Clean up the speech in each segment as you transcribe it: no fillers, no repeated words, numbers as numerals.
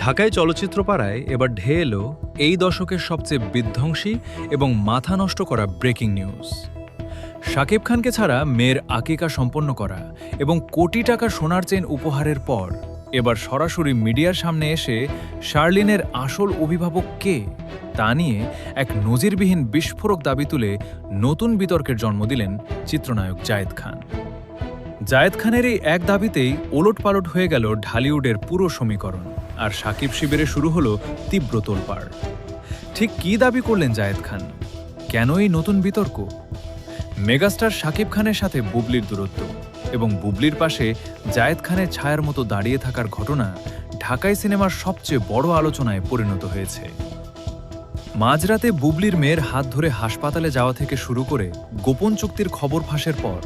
ঢাকায় চলচ্চিত্র পাড়ায় এবার ঢেয়ে এলো এই দশকের সবচেয়ে বিধ্বংসী এবং মাথা নষ্ট করা ব্রেকিং নিউজ। শাকিব খানকে ছাড়া মেয়ের আকিকা সম্পন্ন করা এবং কোটি টাকা সোনার চেন উপহারের পর এবার সরাসরি মিডিয়ার সামনে এসে শার্লিনের আসল অভিভাবক কে তা নিয়ে এক নজিরবিহীন বিস্ফোরক দাবি তুলে নতুন বিতর্কের জন্ম দিলেন চিত্রনায়ক জায়েদ খান। জায়েদ খানের এই এক দাবিতেই ওলটপালট হয়ে গেল ঢালিউডের পুরো সমীকরণ, আর শাকিব শিবিরে শুরু হলো তীব্র তোলপাড়। ঠিক কী দাবি করলেন জায়েদ খান? কেন এই নতুন বিতর্ক? মেগাস্টার শাকিব খানের সাথে বুবলির দূরত্ব এবং বুবলির পাশে জায়েদ খানের ছায়ার মতো দাঁড়িয়ে থাকার ঘটনা ঢাকাই সিনেমার সবচেয়ে বড় আলোচনায় পরিণত হয়েছে। মাঝরাতে বুবলির মেয়ের হাত ধরে হাসপাতালে যাওয়া থেকে শুরু করে গোপন চুক্তির খবর ফাঁসের পর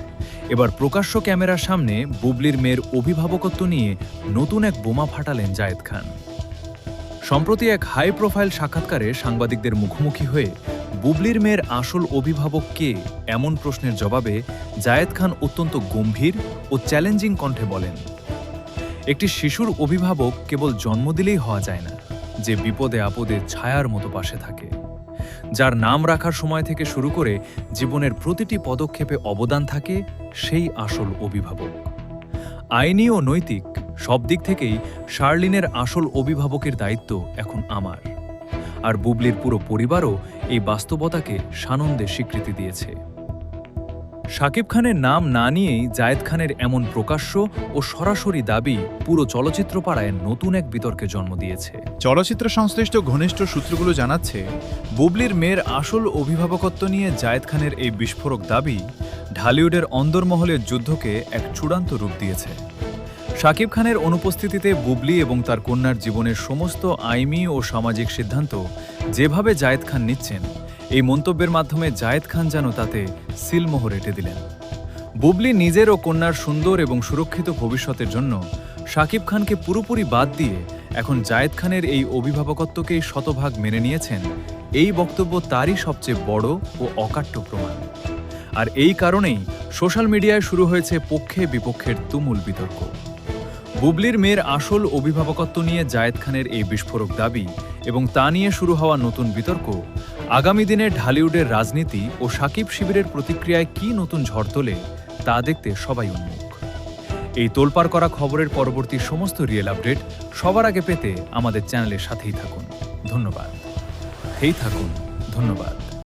এবার প্রকাশ্য ক্যামেরার সামনে বুবলির মেয়ের অভিভাবকত্ব নিয়ে নতুন এক বোমা ফাটালেন জায়েদ খান। সম্প্রতি এক হাই প্রোফাইল সাক্ষাৎকারে সাংবাদিকদের মুখোমুখি হয়ে বুবলির মেয়ের আসল অভিভাবক কে এমন প্রশ্নের জবাবে জায়েদ খান অত্যন্ত গম্ভীর ও চ্যালেঞ্জিং কণ্ঠে বলেন, একটি শিশুর অভিভাবক কেবল জন্ম দিলেই হওয়া যায় না, যে বিপদে আপদে ছায়ার মতো পাশে থাকে, যার নাম রাখার সময় থেকে শুরু করে জীবনের প্রতিটি পদক্ষেপে অবদান থাকে, সেই আসল অভিভাবক। আইনি ও নৈতিক সব দিক থেকেই শার্লিনের আসল অভিভাবকের দায়িত্ব এখন আমার। আর বুবলির পুরো পরিবারও এই বাস্তবতাকে সানন্দে স্বীকৃতি দিয়েছে। শাকিব খানের নাম না নিয়েই জায়েদ খানের এমন প্রকাশ্য ও সরাসরি দাবি পুরো চলচ্চিত্র পাড়ায় নতুন এক বিতর্কে জন্ম দিয়েছে। চলচ্চিত্র সংশ্লিষ্ট ঘনিষ্ঠ সূত্রগুলো জানাচ্ছে, বুবলির মেয়ের আসল অভিভাবকত্ব নিয়ে জায়েদ খানের এই বিস্ফোরক দাবি ঢালিউডের অন্দরমহলের যুদ্ধকে এক চূড়ান্ত রূপ দিয়েছে। শাকিব খানের অনুপস্থিতিতে বুবলি এবং তার কন্যার জীবনের সমস্ত আইনি ও সামাজিক সিদ্ধান্ত যেভাবে জায়েদ খান নিচ্ছেন, এই মন্তব্যের মাধ্যমে জায়েদ খান যেন তাতে সিলমোহর এঁটে দিলেন। বুবলি নিজের ও কন্যার সুন্দর এবং সুরক্ষিত ভবিষ্যতের জন্য শাকিব খানকে পুরোপুরি বাদ দিয়ে এখন জায়েদ খানের এই অভিভাবকত্বকেই শতভাগ মেনে নিয়েছেন, এই বক্তব্য তারই সবচেয়ে বড় ও অকাট্য প্রমাণ। আর এই কারণেই সোশ্যাল মিডিয়ায় শুরু হয়েছে পক্ষে বিপক্ষের তুমুল বিতর্ক। বুবলির মেয়ের আসল অভিভাবকত্ব নিয়ে জায়েদ খানের এই বিস্ফোরক দাবি এবং তা নিয়ে শুরু হওয়া নতুন বিতর্ক আগামী দিনে ঢালিউডের রাজনীতি ও শাকিব শিবিরের প্রতিক্রিয়ায় কী নতুন ঝড় তোলে তা দেখতে সবাই উন্মুখ। এই তোলপাড় করা খবরের পরবর্তী সমস্ত রিয়েল আপডেট সবার আগে পেতে আমাদের চ্যানেলের সাথেই থাকুন। ধন্যবাদ। ধন্যবাদ।